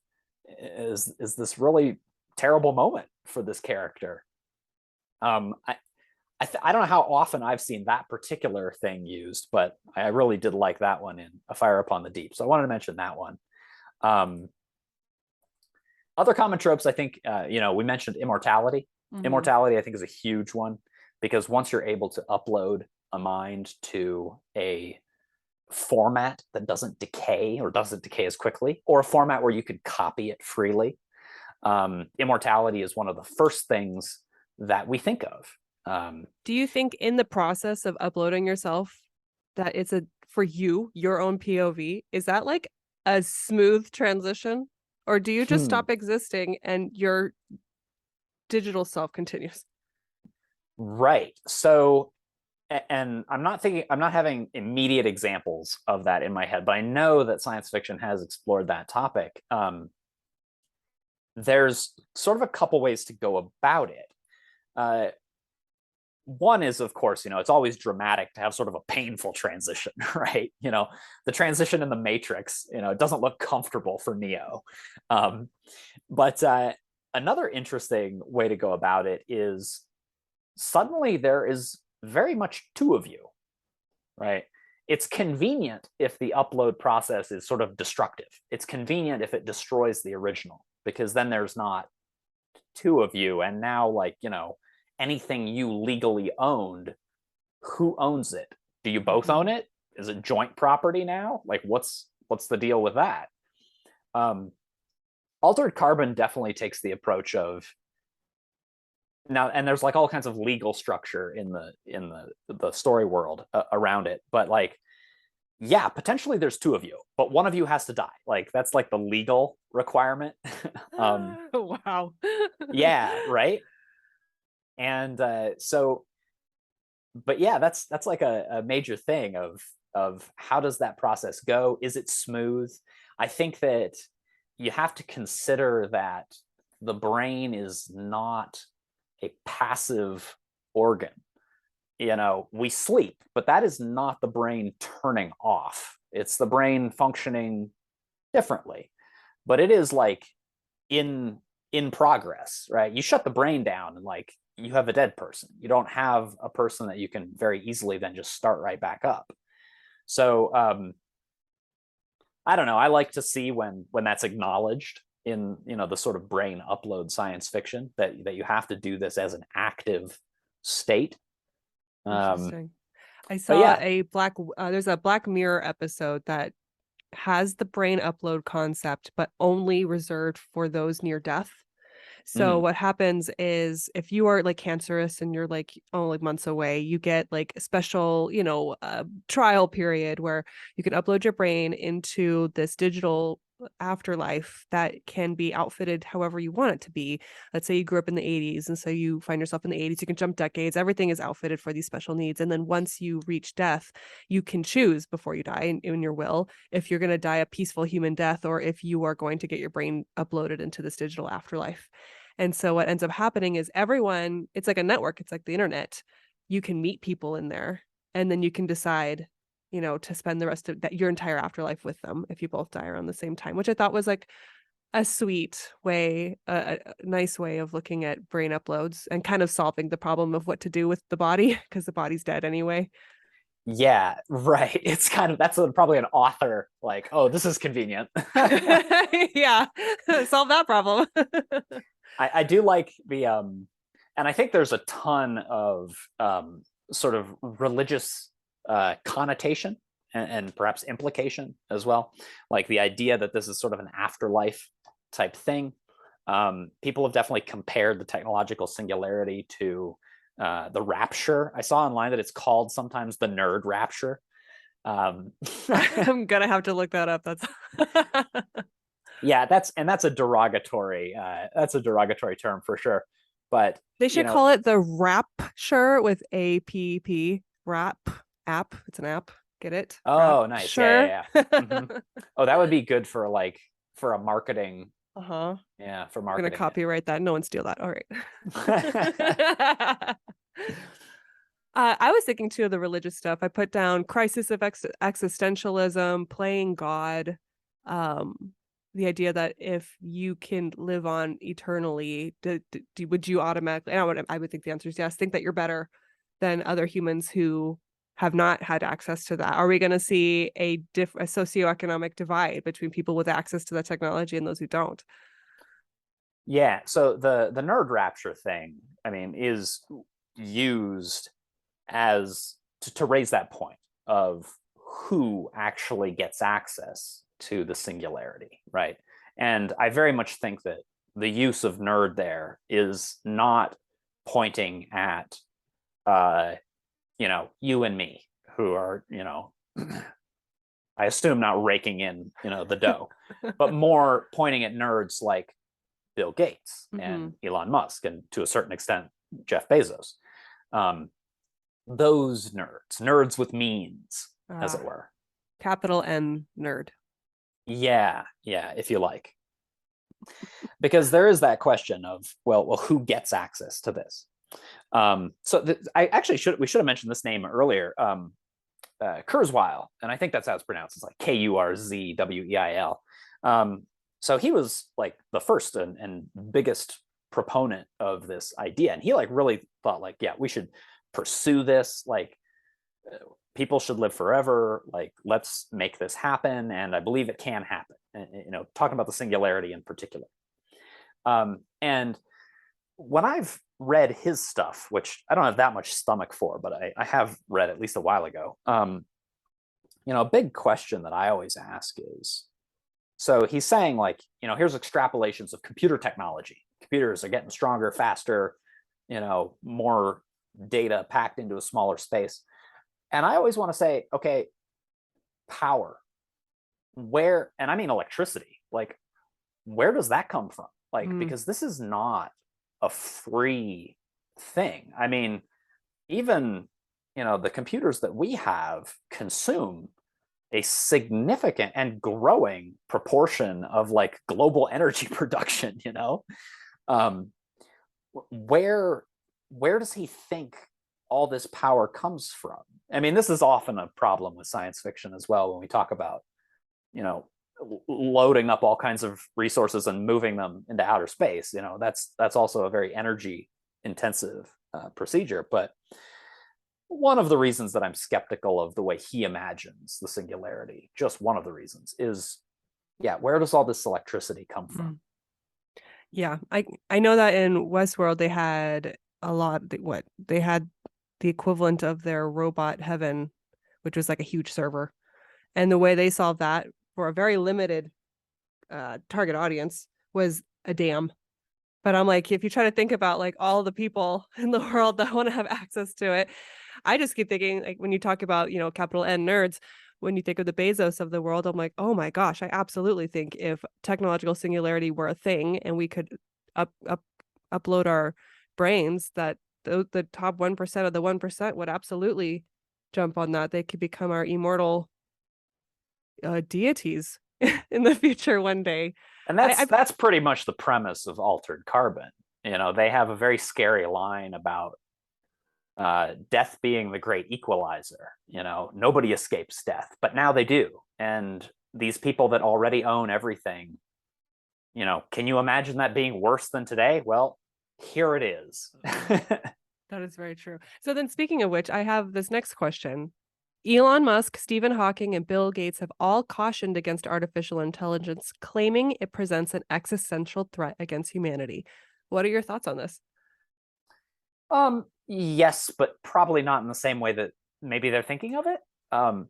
Speaker 1: is this really terrible moment for this character. I don't know how often I've seen that particular thing used, but I really did like that one in A Fire Upon the Deep, so I wanted to mention that one. Other common tropes, I think, we mentioned immortality.
Speaker 2: Hmm.
Speaker 1: Immortality, I think, is a huge one because once you're able to upload a mind to a format that doesn't decay or doesn't decay as quickly, or a format where you could copy it freely, immortality is one of the first things that we think of.
Speaker 2: Do you think in the process of uploading yourself that it's a for you, your own POV, is that like a smooth transition? Or do you just
Speaker 1: hmm,
Speaker 2: stop existing and your digital self continues?
Speaker 1: right. So, and I'm not having immediate examples of that in my head, but I know that science fiction has explored that topic. There's sort of a couple ways to go about it. Uh, One is, of course, it's always dramatic to have sort of a painful transition, right? The transition in the Matrix, it doesn't look comfortable for Neo. Um, but Another interesting way to go about it is suddenly there is very much two of you, right? It's convenient if the upload process is sort of destructive. It's convenient if it destroys the original, because then there's not two of you. And now, like, anything you legally owned, who owns it? Do you both own
Speaker 2: Mhm.
Speaker 1: it? Is it joint property now? Like, what's the deal with that? Um, Altered Carbon definitely takes the approach of now, and there's like all kinds of legal structure in the story world around it, but like, yeah, potentially there's two of you, but one of you has to die. Like, that's like the legal requirement. um,
Speaker 2: Wow.
Speaker 1: yeah, right. And but yeah, that's like a major thing of how does that process go? Is it smooth? I think that you have to consider that the brain is not a passive organ. We sleep, but that is not the brain turning off. It's the brain functioning differently. But it is like in in progress, right? You shut the brain down and like you have a dead person. You don't have a person that you can very easily then just start right back up. So I don't know. I like to see when that's acknowledged in the sort of brain upload science fiction, that you have to do this as an active state. Um,
Speaker 2: Interesting. I
Speaker 1: but
Speaker 2: saw
Speaker 1: yeah,
Speaker 2: there's a Black Mirror episode that has the brain upload concept, but only reserved for those near death. So
Speaker 1: mm,
Speaker 2: what happens is if you are like cancerous and you're like only months away, you get like a special, trial period where you can upload your brain into this digital afterlife that can be outfitted however you want it to be. Let's say you grew up in the 80s and so you find yourself in the 80s, you can jump decades, everything is outfitted for these special needs. And then once you reach death, you can choose before you die in your will if you're going to die a peaceful human death or if you are going to get your brain uploaded into this digital afterlife. And so what ends up happening is everyone, it's like a network, it's like the internet. You can meet people in there and then you can decide, to spend the rest of that your entire afterlife with them if you both die around the same time, which I thought was like a sweet way, a nice way of looking at brain uploads and kind of solving the problem of what to do with the body because the body's dead anyway.
Speaker 1: yeah, right. It's kind of probably an author like, oh, this is convenient.
Speaker 2: Yeah, solve that problem.
Speaker 1: I do like and I think there's a ton of sort of religious connotation and perhaps implication as well, like the idea that this is sort of an afterlife type thing. People have definitely compared the technological singularity to the rapture. I saw online that it's called sometimes the nerd rapture. Um,
Speaker 2: I'm gonna have to look that up. That's
Speaker 1: yeah, that's a derogatory term for sure. But
Speaker 2: they
Speaker 1: you
Speaker 2: should
Speaker 1: know,
Speaker 2: call it the Rapture with APP. Rap app. It's an app. Get it?
Speaker 1: oh, nice. Yeah,
Speaker 2: Rapture.
Speaker 1: yeah, yeah. Oh, that would be good for like for a marketing.
Speaker 2: Uh-huh.
Speaker 1: Yeah, for
Speaker 2: I'm gonna
Speaker 1: marketing it.
Speaker 2: copyright that. No one steal that. All right. I was thinking too of the religious stuff. I put down crisis of existentialism, playing God, um, the idea that if you can live on eternally, would you automatically? I would think the answer is yes. Think that you're better than other humans who have not had access to that. Are we going to see a socioeconomic divide between people with access to that technology and those who don't?
Speaker 1: Yeah, so the nerd rapture thing, I mean, is used as to raise that point of who actually gets access to the singularity, right? And I very much think that the use of nerd there is not pointing at you and me, who are, I assume not raking in, the dough, but more pointing at nerds like Bill Gates
Speaker 2: Mm-hmm.
Speaker 1: and Elon Musk, and to a certain extent, Jeff Bezos. Um, those nerds with means, as it
Speaker 2: Ah,
Speaker 1: were.
Speaker 2: capital N nerd.
Speaker 1: Yeah, if you like, because there is that question of, well, who gets access to this? I actually we should have mentioned this name earlier. Kurzweil, and I think that's how it's pronounced. It's like Kurzweil. So he was like the first and biggest proponent of this idea, and he like really thought like, yeah, we should pursue this. Like, people should live forever. Like, let's make this happen, and I believe it can happen. And, talking about the singularity in particular. And when I've read his stuff, which I don't have that much stomach for, but I have read at least a while ago. A big question that I always ask is, so he's saying like, here's extrapolations of computer technology. Computers are getting stronger, faster, more data packed into a smaller space. And I always want to say, okay, power, where, and I mean electricity, like, where does that come from? Like,
Speaker 2: Mm.
Speaker 1: because this is not a free thing. I mean, even, the computers that we have consume a significant and growing proportion of like global energy production, um, where does he think all this power comes from? I mean, this is often a problem with science fiction as well, when we talk about, you know loading up all kinds of resources and moving them into outer space. That's also a very energy intensive procedure. But one of the reasons that I'm skeptical of the way he imagines the singularity, just one of the reasons, is, yeah, where does all this electricity come from?
Speaker 2: Mm. Yeah, I know that in Westworld they had a lot. What they had the equivalent of their robot heaven, which was like a huge server, and the way they solved that for a very limited target audience was a dam. But I'm like, if you try to think about like all the people in the world that want to have access to it, I just keep thinking like when you talk about, capital N nerds, when you think of the Bezos of the world, I'm like, oh my gosh, I absolutely think if technological singularity were a thing and we could up, up upload our brains, that the top 1% of the 1% would absolutely jump on that. They could become our immortal deities in the future one day.
Speaker 1: And
Speaker 2: I
Speaker 1: that's pretty much the premise of Altered Carbon. They have a very scary line about death being the great equalizer. Nobody escapes death, but now they do. And these people that already own everything, can you imagine that being worse than today? Well, here it is.
Speaker 2: That is very true. So then, speaking of which, I have this next question. Elon Musk, Stephen Hawking, and Bill Gates have all cautioned against artificial intelligence, claiming it presents an existential threat against humanity. What are your thoughts on this?
Speaker 1: Yes, but probably not in the same way that maybe they're thinking of it. Um,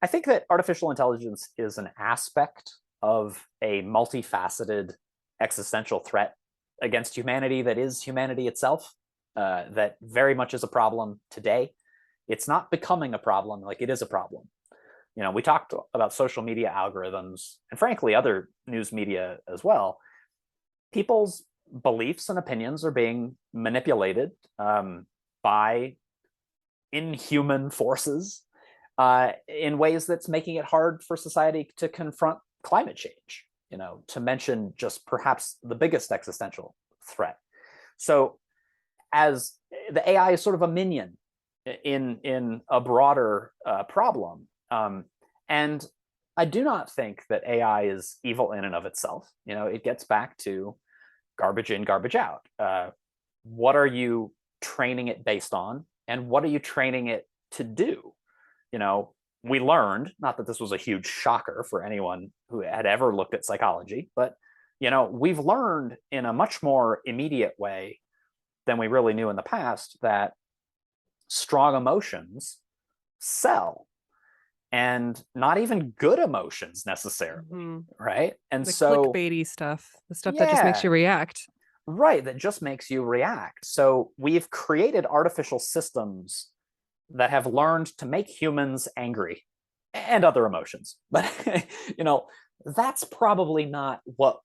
Speaker 1: I think that artificial intelligence is an aspect of a multifaceted existential threat against humanity that is humanity itself, that very much is a problem today. It's not becoming a problem, like it is a problem. We talked about social media algorithms and frankly other news media as well. People's beliefs and opinions are being manipulated by inhuman forces in ways that's making it hard for society to confront climate change, to mention just perhaps the biggest existential threat. So, as the AI is sort of a minion in a broader problem, and I do not think that AI is evil in and of itself. It gets back to garbage in, garbage out. What are you training it based on, and what are you training it to do? We learned, not that this was a huge shocker for anyone who had ever looked at psychology, but we've learned in a much more immediate way than we really knew in the past that strong emotions sell, and not even good emotions necessarily, right? And
Speaker 2: The
Speaker 1: so,
Speaker 2: clickbaity stuff, the stuff that just makes
Speaker 1: yeah,
Speaker 2: you react.
Speaker 1: right, that just makes you react. So we've created artificial systems that have learned to make humans angry and other emotions. But, that's probably not what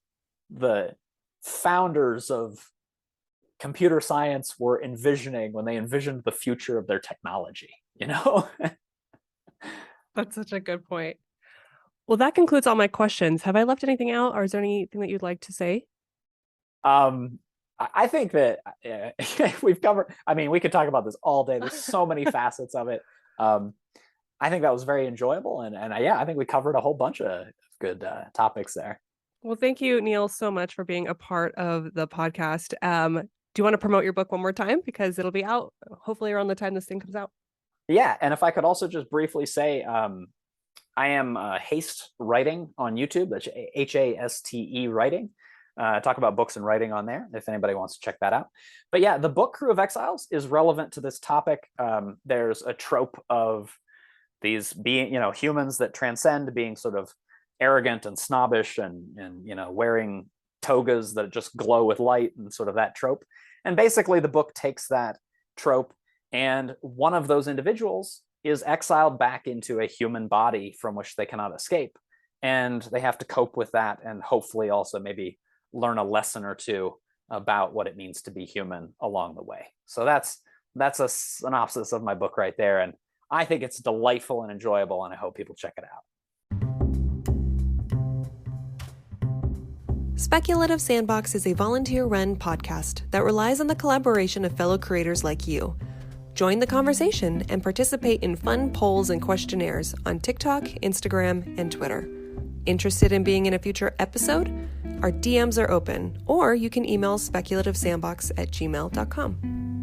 Speaker 1: the founders of computer science were envisioning when they envisioned the future of their technology.
Speaker 2: That's such a good point. Well, that concludes all my questions. Have I left anything out, or is there anything that you'd like to say?
Speaker 1: I think that we've covered, I mean, we could talk about this all day. There's so many facets of it. I think that was very enjoyable. And yeah, I think we covered a whole bunch of good topics there.
Speaker 2: Well, thank you, Neal, so much for being a part of the podcast. Do you want to promote your book one more time? Because it'll be out hopefully around the time this thing comes out.
Speaker 1: Yeah. And if I could also just briefly say, I am Haste Writing on YouTube. That's HASTE Writing. Talk about books and writing on there if anybody wants to check that out. But yeah, the book Crew of Exiles is relevant to this topic. There's a trope of these being, humans that transcend, being sort of arrogant and snobbish and wearing togas that just glow with light, and sort of that trope. And basically the book takes that trope, and one of those individuals is exiled back into a human body from which they cannot escape. And they have to cope with that, and hopefully also maybe learn a lesson or two about what it means to be human along the way. So that's a synopsis of my book right there. And I think it's delightful and enjoyable, and I hope people check it out.
Speaker 2: Speculative Sandbox is a volunteer-run podcast that relies on the collaboration of fellow creators like you. Join the conversation and participate in fun polls and questionnaires on TikTok, Instagram, and Twitter. Interested in being in a future episode? Our DMs are open, or you can email speculativesandbox@gmail.com.